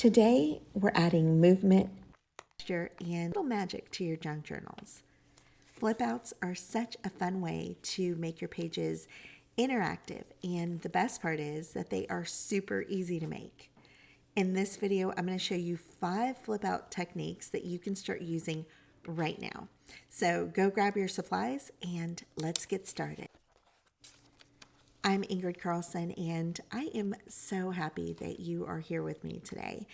Today, we're adding movement, texture, and little magic to your junk journals. Flipouts are such a fun way to make your pages interactive, and the best part is that they are super easy to make. In this video, I'm going to show you 5 flip out techniques that you can start using right now. So go grab your supplies and let's get started. I'm Ingrid Carlson, and I am so happy that you are here with me today.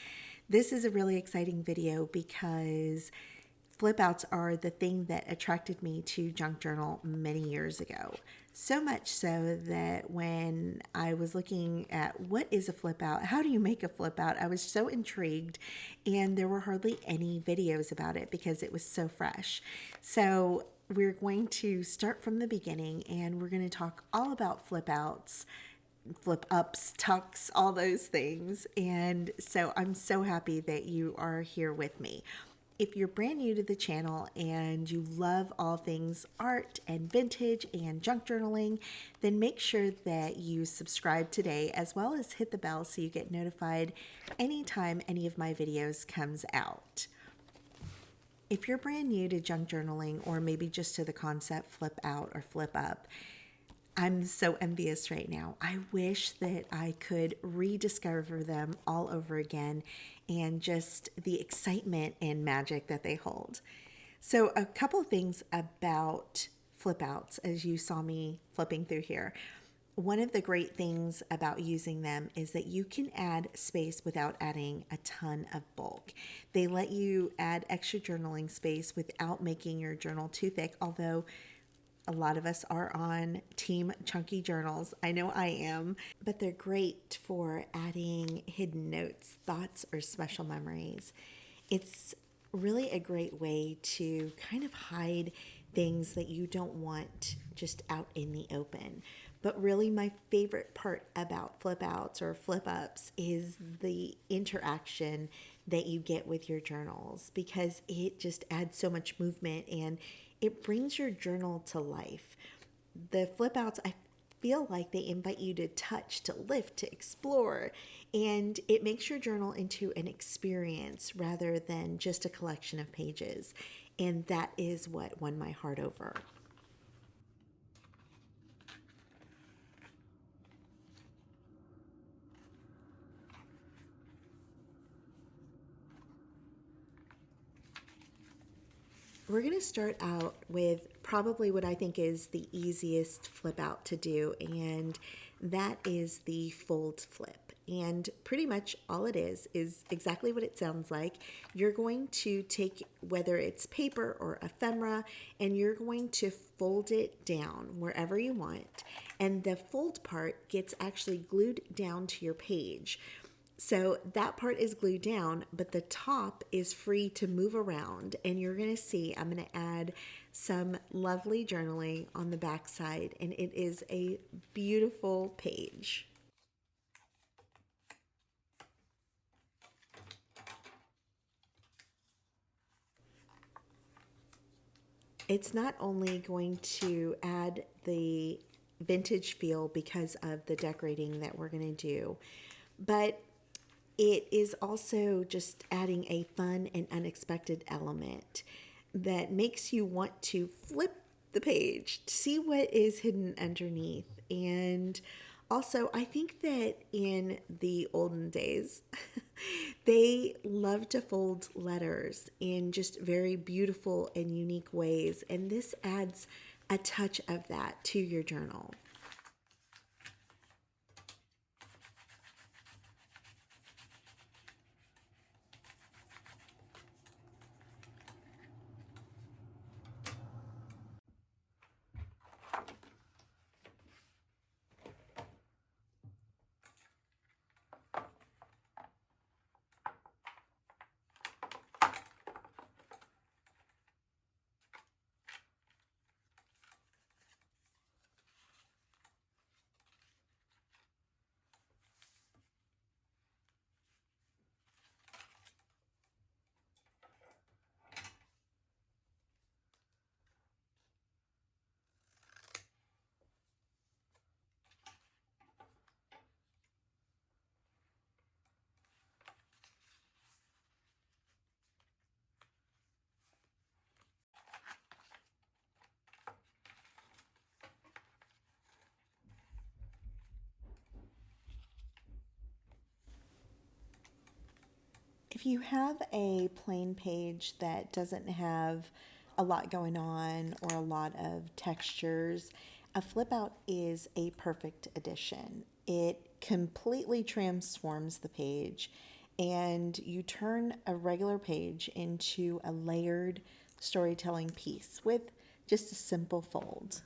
This is a really exciting video because flip outs are the thing that attracted me to junk journal many years ago. So much so that when I was looking at what is a flip out, how do you make a flip out, I was so intrigued, and there were hardly any videos about it because it was so fresh. So we're going to start from the beginning, and we're going to talk all about flip outs, flip ups, tucks, all those things. And so I'm so happy that you are here with me. If you're brand new to the channel and you love all things art and vintage and junk journaling, then make sure that you subscribe today, as well as hit the bell so you get notified anytime any of my videos comes out. If you're brand new to junk journaling, or maybe just to the concept flip out or flip up, I'm so envious right now. I wish that I could rediscover them all over again, and just the excitement and magic that they hold. So a couple of things about flip outs as you saw me flipping through here. One of the great things about using them is that you can add space without adding a ton of bulk. They let you add extra journaling space without making your journal too thick, although a lot of us are on team chunky journals. I know I am, but they're great for adding hidden notes, thoughts, or special memories. It's really a great way to kind of hide things that you don't want just out in the open. But really, my favorite part about flip outs or flip ups is the interaction that you get with your journals, because it just adds so much movement and it brings your journal to life. The flip outs, I feel like they invite you to touch, to lift, to explore, and it makes your journal into an experience rather than just a collection of pages. And that is what won my heart over. We're going to start out with probably what I think is the easiest flip out to do, and that is the fold flip. And pretty much all it is exactly what it sounds like. You're going to take, whether it's paper or ephemera, and you're going to fold it down wherever you want. And the fold part gets actually glued down to your page. So that part is glued down, but the top is free to move around. And you're going to see, I'm going to add some lovely journaling on the back side, and it is a beautiful page. It's not only going to add the vintage feel because of the decorating that we're going to do, but it is also just adding a fun and unexpected element that makes you want to flip the page to see what is hidden underneath. And also, I think that in the olden days, they loved to fold letters in just very beautiful and unique ways. And this adds a touch of that to your journal. If you have a plain page that doesn't have a lot going on or a lot of textures, a flip out is a perfect addition. It completely transforms the page and you turn a regular page into a layered storytelling piece with just a simple fold.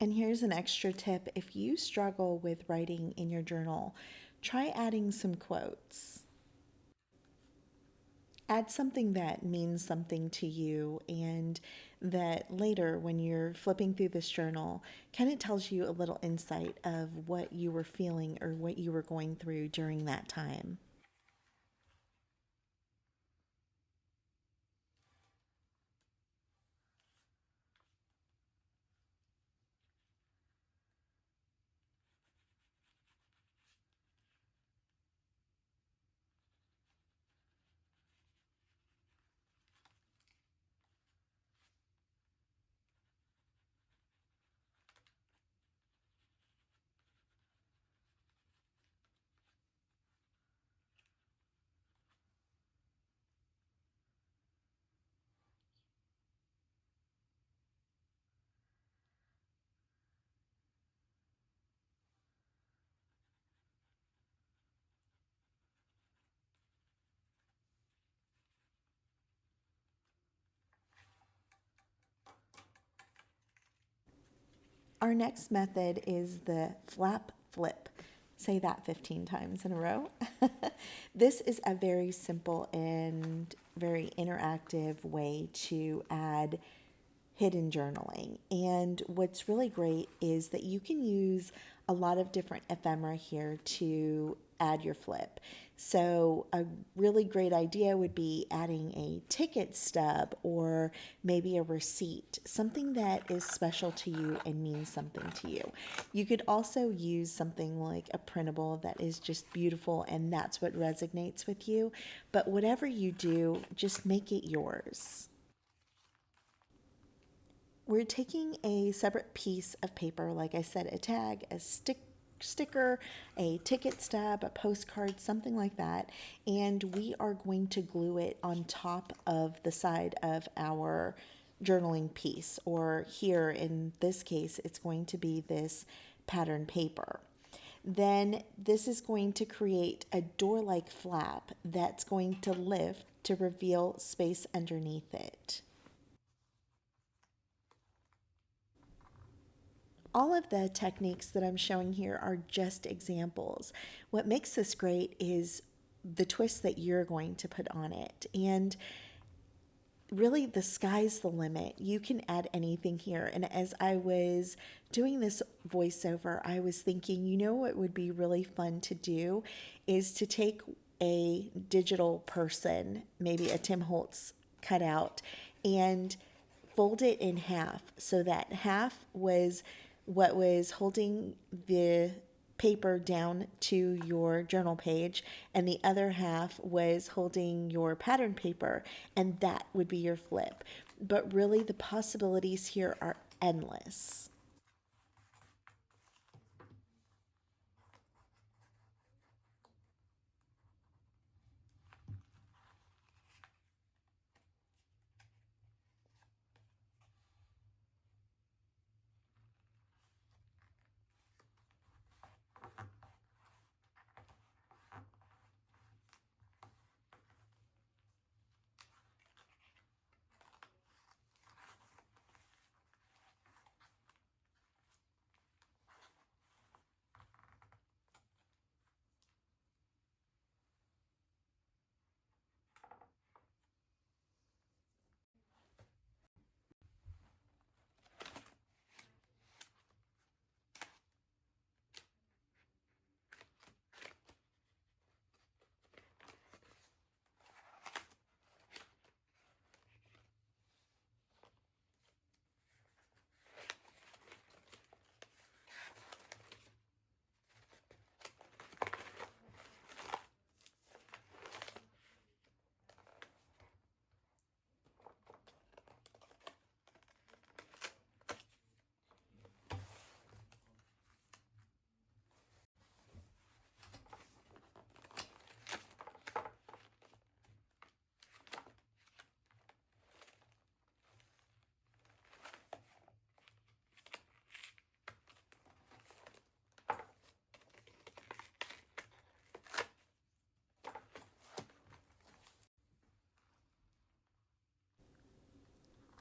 And here's an extra tip. If you struggle with writing in your journal, try adding some quotes. Add something that means something to you and that later when you're flipping through this journal kind of tells you a little insight of what you were feeling or what you were going through during that time. Our next method is the flap flip. Say that 15 times in a row. This is a very simple and very interactive way to add hidden journaling. And what's really great is that you can use a lot of different ephemera here to add your flip. So a really great idea would be adding a ticket stub or maybe a receipt, something that is special to you and means something to you. You could also use something like a printable that is just beautiful and that's what resonates with you. But whatever you do, just make it yours. We're taking a separate piece of paper, like I said, a tag, a sticker, a ticket stub, a postcard, something like that, and we are going to glue it on top of the side of our journaling piece, or here in this case, it's going to be this pattern paper. Then this is going to create a door-like flap that's going to lift to reveal space underneath it. All of the techniques that I'm showing here are just examples. What makes this great is the twist that you're going to put on it. And really, the sky's the limit. You can add anything here. And as I was doing this voiceover, I was thinking, you know what would be really fun to do is to take a digital person, maybe a Tim Holtz cutout, and fold it in half so that half was what was holding the paper down to your journal page and the other half was holding your pattern paper, and that would be your flip. But really, the possibilities here are endless.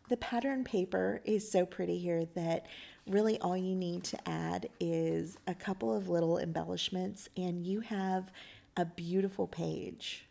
The pattern paper is so pretty here that Really, all you need to add is a couple of little embellishments, and you have a beautiful page.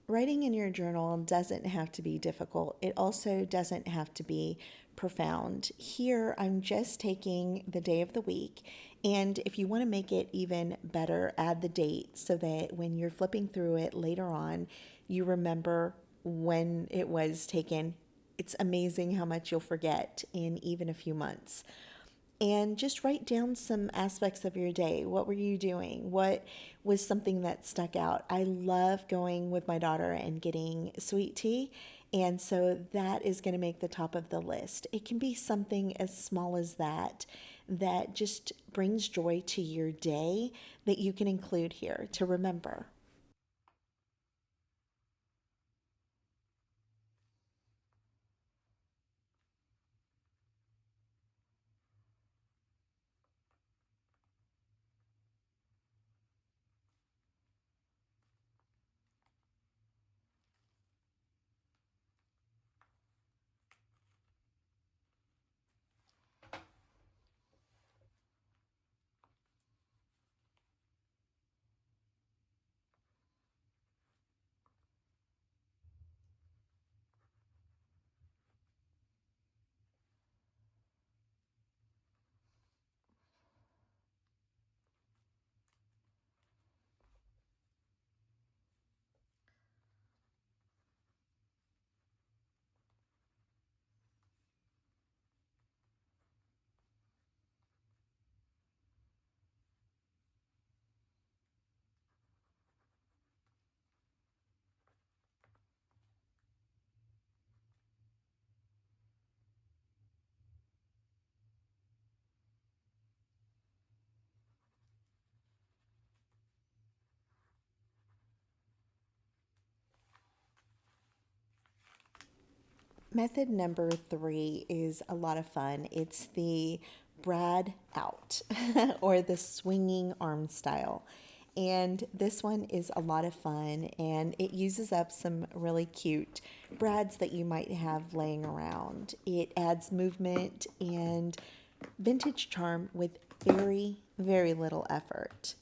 Writing in your journal doesn't have to be difficult. It also doesn't have to be profound. Here, I'm just taking the day of the week. And if you want to make it even better, add the date so that when you're flipping through it later on, you remember when it was taken. It's amazing how much you'll forget in even a few months, and just write down some aspects of your day. What were you doing? What was something that stuck out? I love going with my daughter and getting sweet tea. And so that is going to make the top of the list. It can be something as small as that, that just brings joy to your day, that you can include here to remember. Method number three is a lot of fun. It's the Brad out or the swinging arm style. And this one is a lot of fun, and it uses up some really cute brads that you might have laying around. It adds movement and vintage charm with very, very little effort.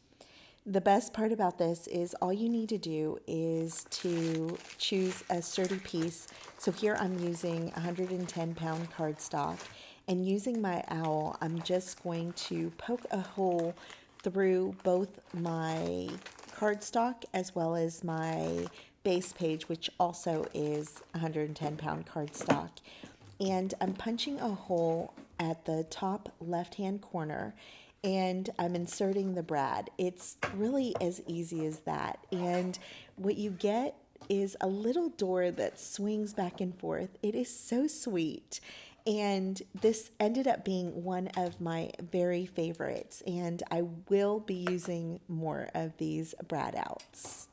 The best part about this is all you need to do is to choose a sturdy piece. So here I'm using 110-pound cardstock, and using my owl, I'm just going to poke a hole through both my cardstock as well as my base page, which also is 110-pound cardstock. And I'm punching a hole at the top left-hand corner, and I'm inserting the brad. It's really as easy as that. And what you get is a little door that swings back and forth. It is so sweet. And this ended up being one of my very favorites. And I will be using more of these brad outs.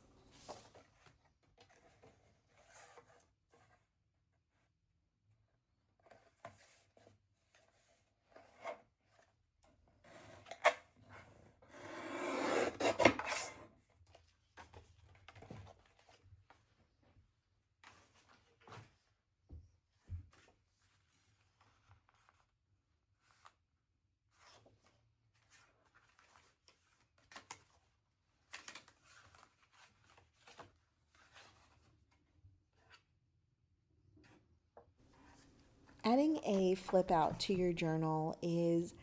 Adding a flip out to your journal is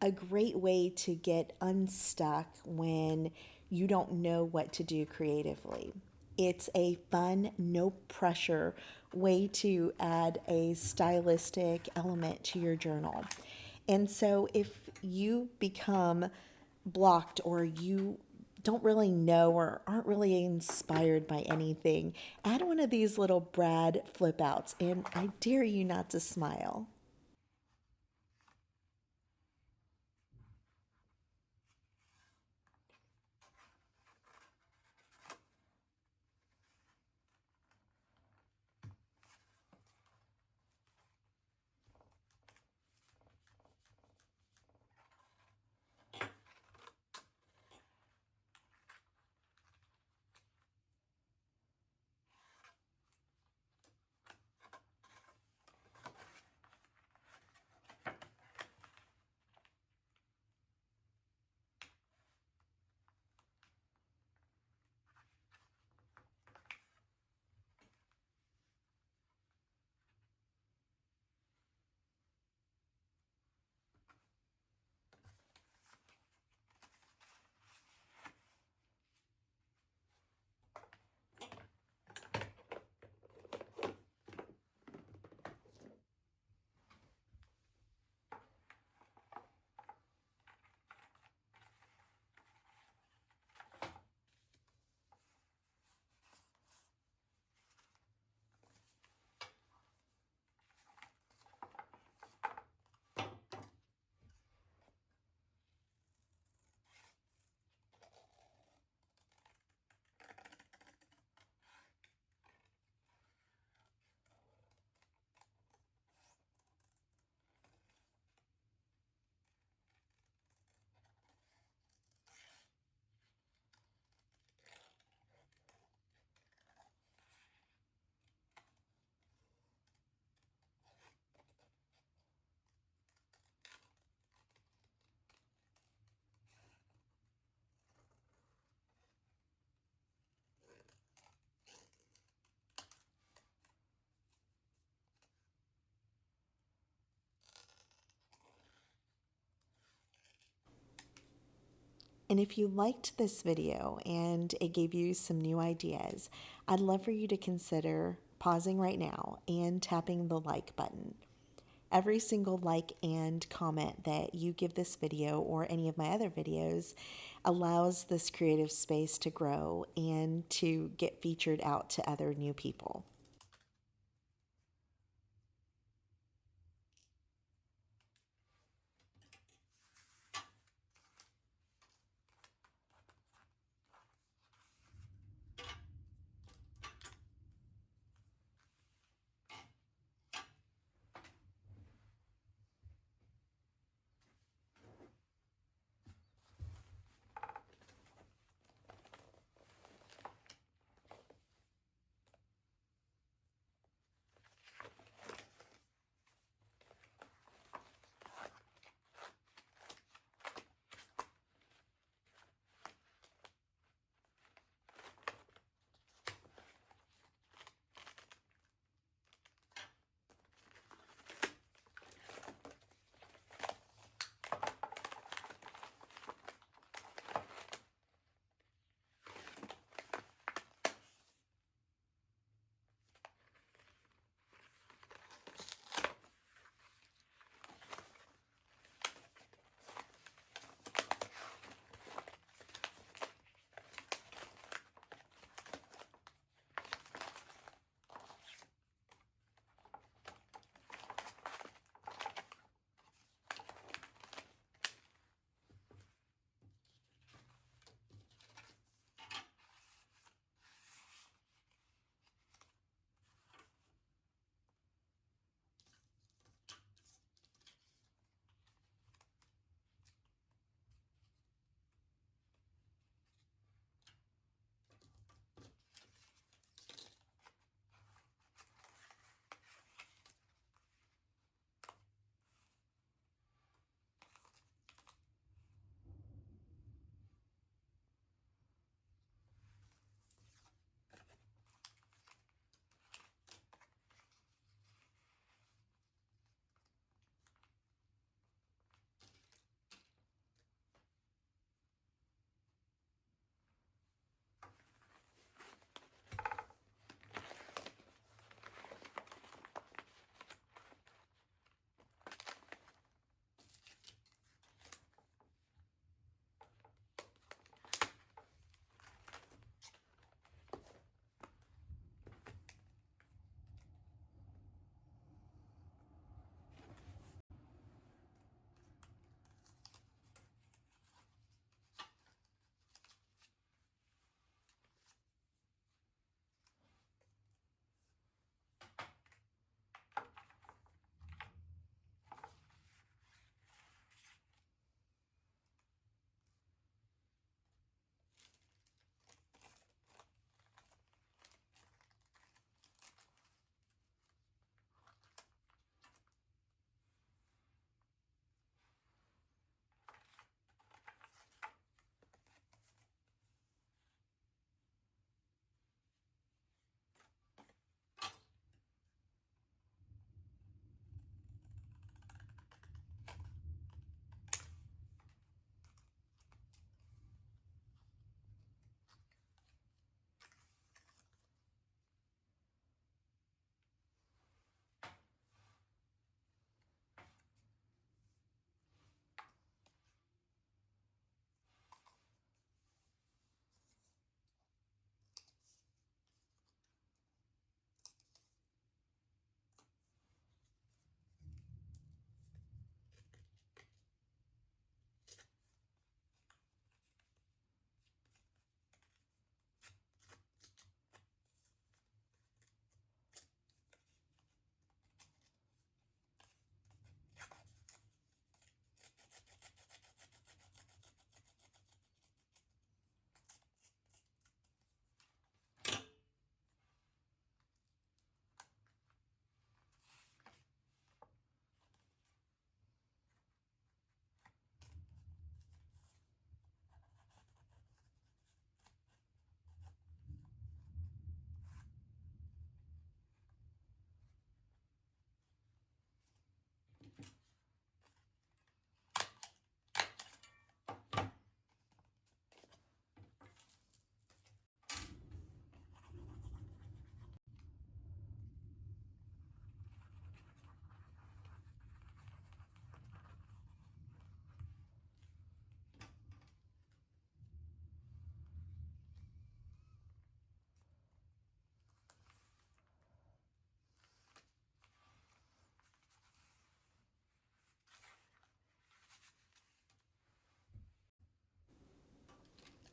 a great way to get unstuck when you don't know what to do creatively. It's a fun, no pressure way to add a stylistic element to your journal. And so if you become blocked, or you don't really know or aren't really inspired by anything, add one of these little Brad flip outs, and I dare you not to smile. And if you liked this video and it gave you some new ideas, I'd love for you to consider pausing right now and tapping the like button. Every single like and comment that you give this video or any of my other videos allows this creative space to grow and to get featured out to other new people.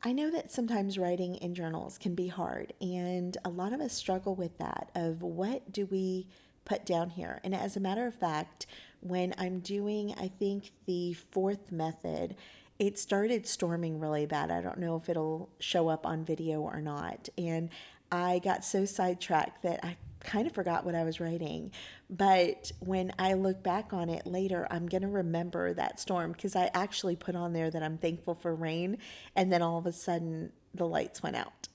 I know that sometimes writing in journals can be hard, and a lot of us struggle with that of what do we put down here. And as a matter of fact, when I'm doing, I think, the fourth method, it started storming really bad. I don't know if it'll show up on video or not. And I got so sidetracked that I kind of forgot what I was writing. But when I look back on it later, I'm going to remember that storm because I actually put on there that I'm thankful for rain. And then all of a sudden, the lights went out.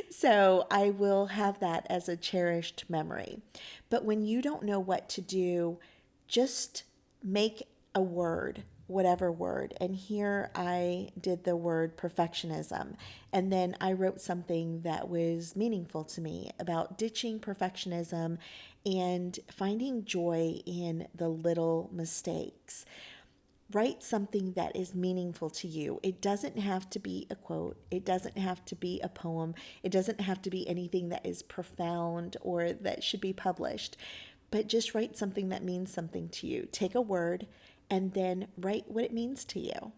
So I will have that as a cherished memory. But when you don't know what to do, just make a word, whatever word. And here I did the word perfectionism. And then I wrote something that was meaningful to me about ditching perfectionism and finding joy in the little mistakes. Write something that is meaningful to you. It doesn't have to be a quote. It doesn't have to be a poem. It doesn't have to be anything that is profound or that should be published. But just write something that means something to you. Take a word and then write what it means to you.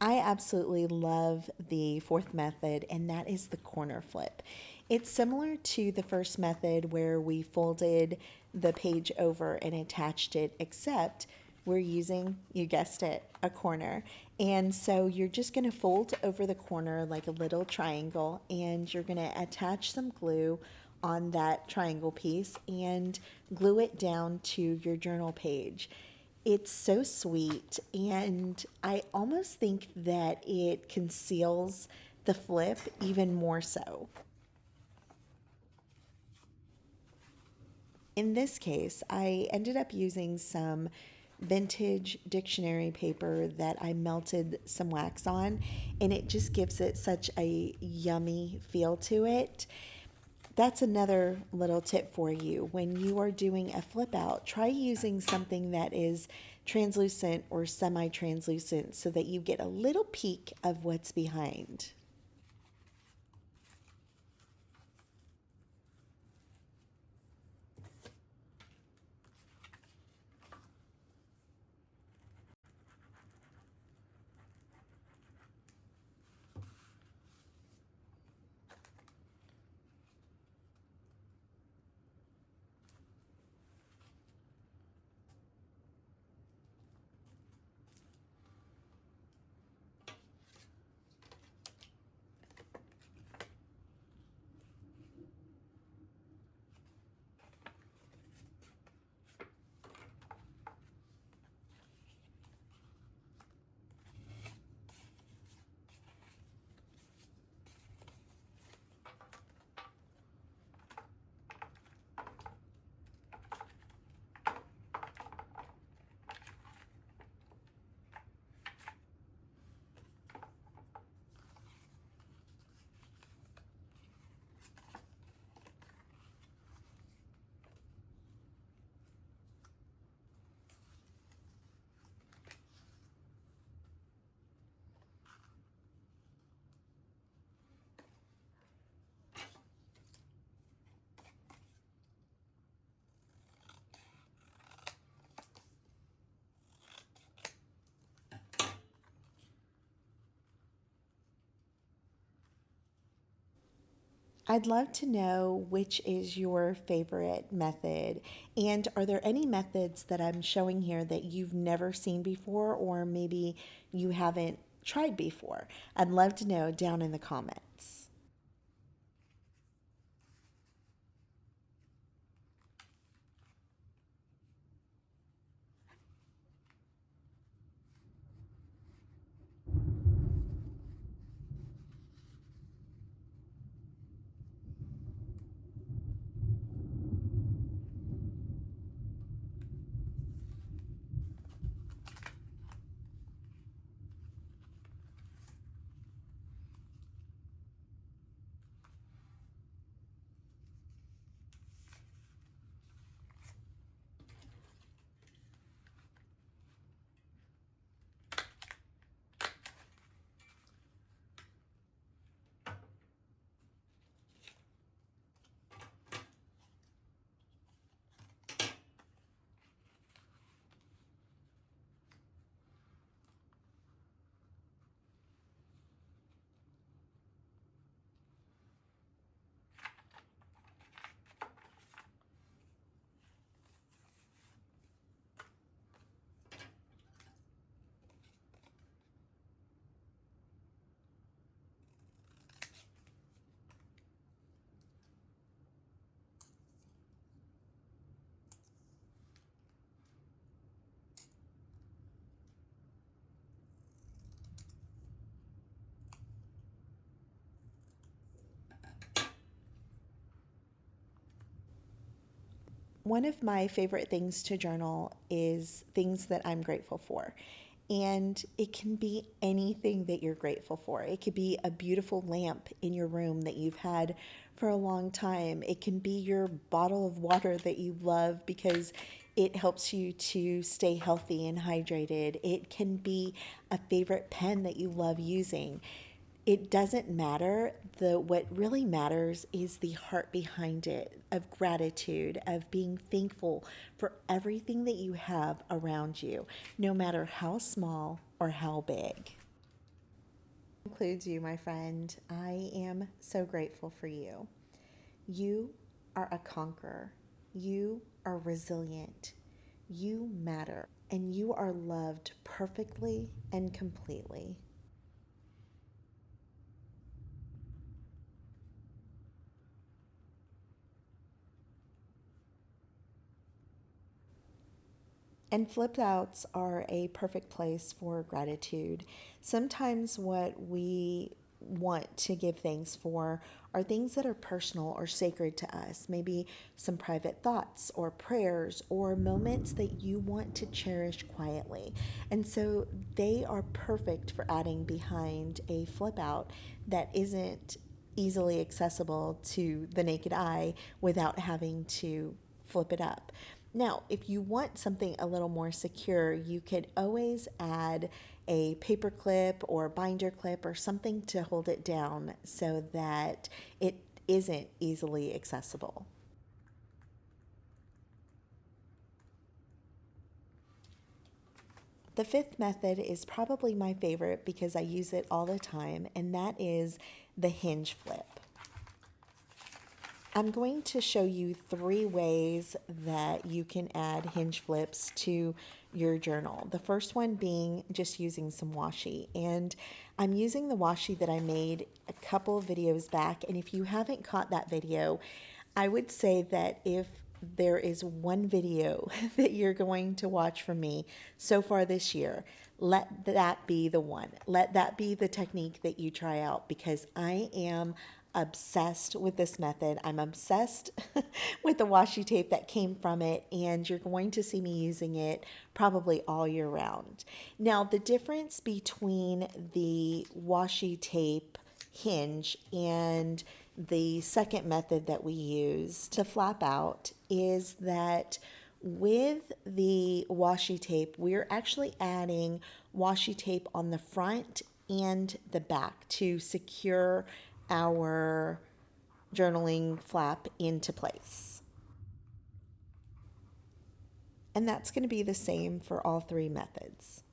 I absolutely love the fourth method, and that is the corner flip. It's similar to the first method where we folded the page over and attached it, except we're using, you guessed it, a corner. And so you're just going to fold over the corner like a little triangle, and you're going to attach some glue on that triangle piece and glue it down to your journal page. It's so sweet, and I almost think that it conceals the flip even more so. In this case, I ended up using some vintage dictionary paper that I melted some wax on, and it just gives it such a yummy feel to it. That's another little tip for you. When you are doing a flip out, try using something that is translucent or semi translucent so that you get a little peek of what's behind. I'd love to know which is your favorite method. And are there any methods that I'm showing here that you've never seen before or maybe you haven't tried before? I'd love to know down in the comments. One of my favorite things to journal is things that I'm grateful for. And it can be anything that you're grateful for. It could be a beautiful lamp in your room that you've had for a long time. It can be your bottle of water that you love because it helps you to stay healthy and hydrated. It can be a favorite pen that you love using. It doesn't matter. What really matters is the heart behind it, of gratitude, of being thankful for everything that you have around you, no matter how small or how big. Includes you, my friend. I am so grateful for you. You are a conqueror. You are resilient. You matter, and you are loved perfectly and completely. And flip outs are a perfect place for gratitude. Sometimes what we want to give thanks for are things that are personal or sacred to us, maybe some private thoughts or prayers or moments that you want to cherish quietly. And so they are perfect for adding behind a flip out that isn't easily accessible to the naked eye without having to flip it up. Now, if you want something a little more secure, you could always add a paper clip or binder clip or something to hold it down so that it isn't easily accessible. The fifth method is probably my favorite because I use it all the time, and that is the hinge flip. I'm going to show you 3 ways that you can add hinge flips to your journal. The first one being just using some washi. And I'm using the washi that I made a couple of videos back. And if you haven't caught that video, I would say that if there is one video that you're going to watch from me so far this year, let that be the one. Let that be the technique that you try out because I am obsessed with this method. I'm obsessed with the washi tape that came from it, and you're going to see me using it probably all year round. Now, the difference between the washi tape hinge and the second method that we use to flap out is that with the washi tape, we're actually adding washi tape on the front and the back to secure our journaling flap into place. And that's going to be the same for all 3 methods.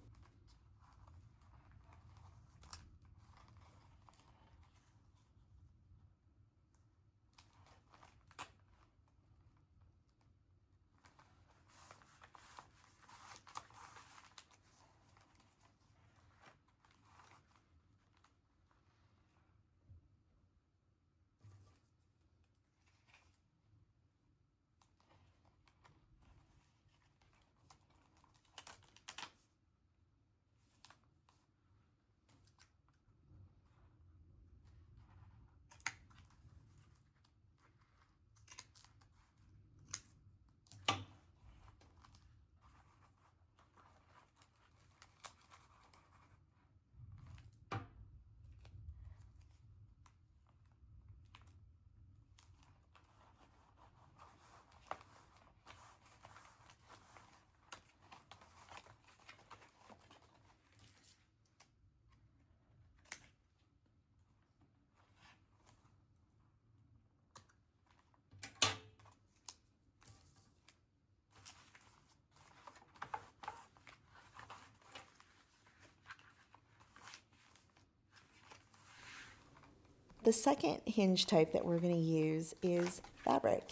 the second hinge type that we're going to use is fabric.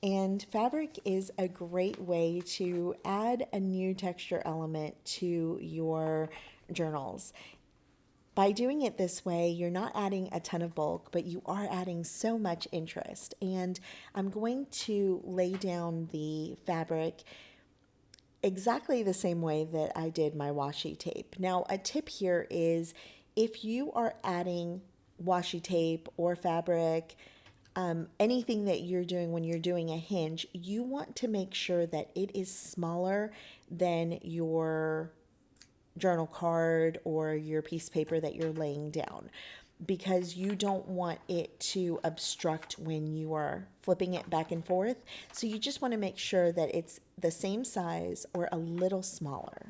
And fabric is a great way to add a new texture element to your journals. By doing it this way, you're not adding a ton of bulk, but you are adding so much interest. And I'm going to lay down the fabric exactly the same way that I did my washi tape. Now, a tip here is if you are adding washi tape or fabric, anything that you're doing when you're doing a hinge, you want to make sure that it is smaller than your journal card or your piece of paper that you're laying down, because you don't want it to obstruct when you are flipping it back and forth. So you just want to make sure that it's the same size or a little smaller.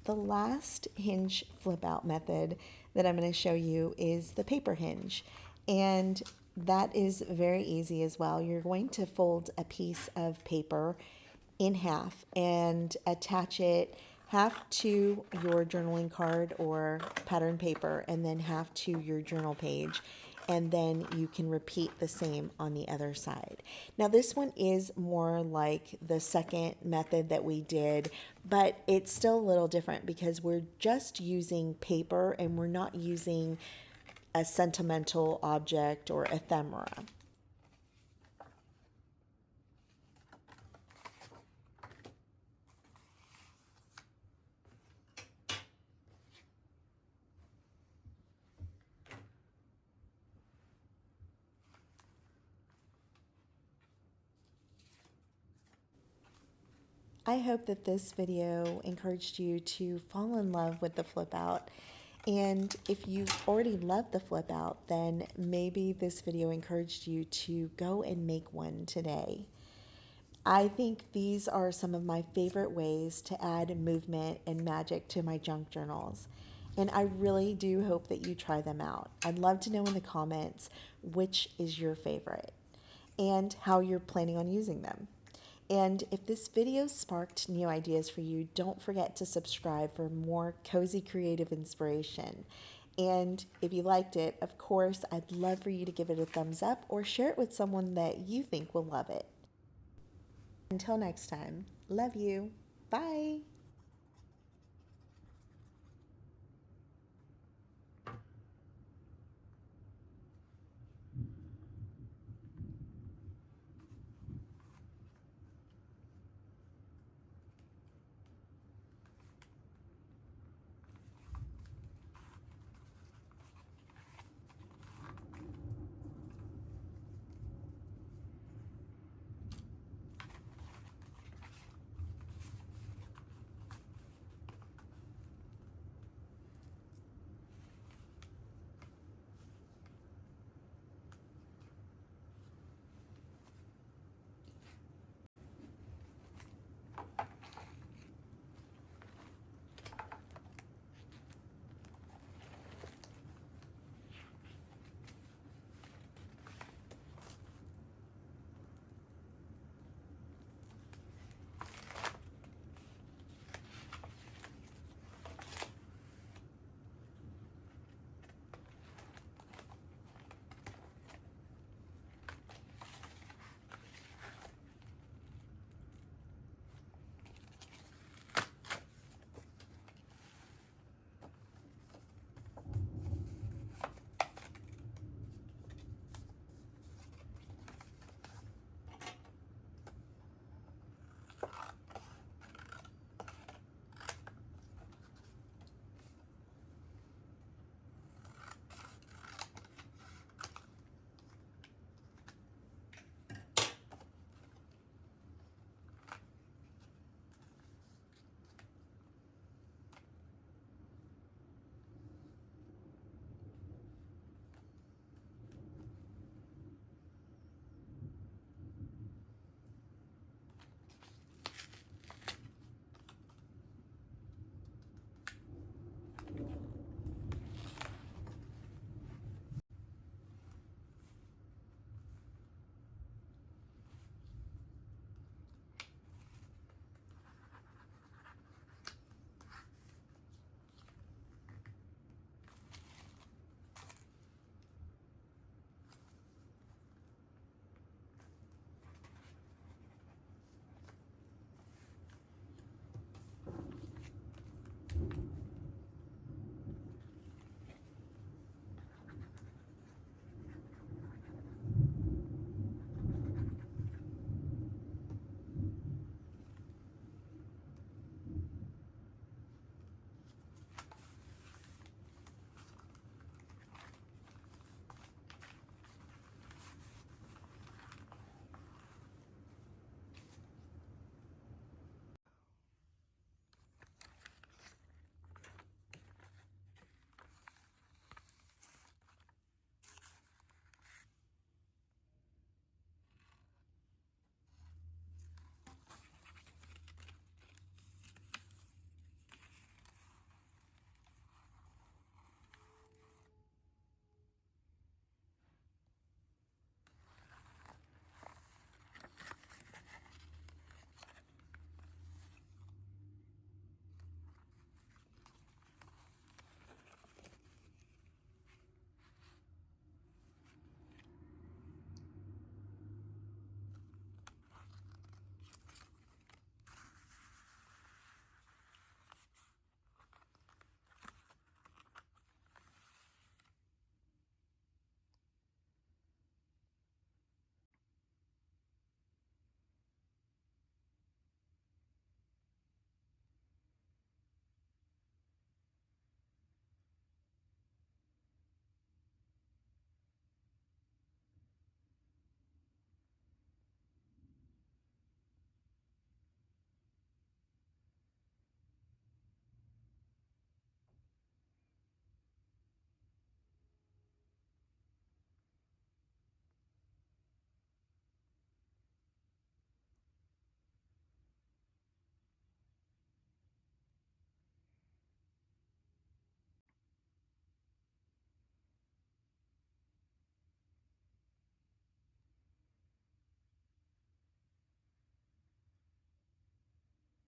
The last hinge flip out method that I'm going to show you is the paper hinge. And that is very easy as well. You're going to fold a piece of paper in half and attach it half to your journaling card or pattern paper and then half to your journal page. And then you can repeat the same on the other side. Now this one is more like the second method that we did, but it's still a little different because we're just using paper and we're not using a sentimental object or ephemera. I hope that this video encouraged you to fall in love with the flip out. And if you already love the flip out, then maybe this video encouraged you to go and make one today. I think these are some of my favorite ways to add movement and magic to my junk journals. And I really do hope that you try them out. I'd love to know in the comments which is your favorite and how you're planning on using them. And if this video sparked new ideas for you, don't forget to subscribe for more cozy creative inspiration. And if you liked it, of course, I'd love for you to give it a thumbs up or share it with someone that you think will love it. Until next time, love you. Bye.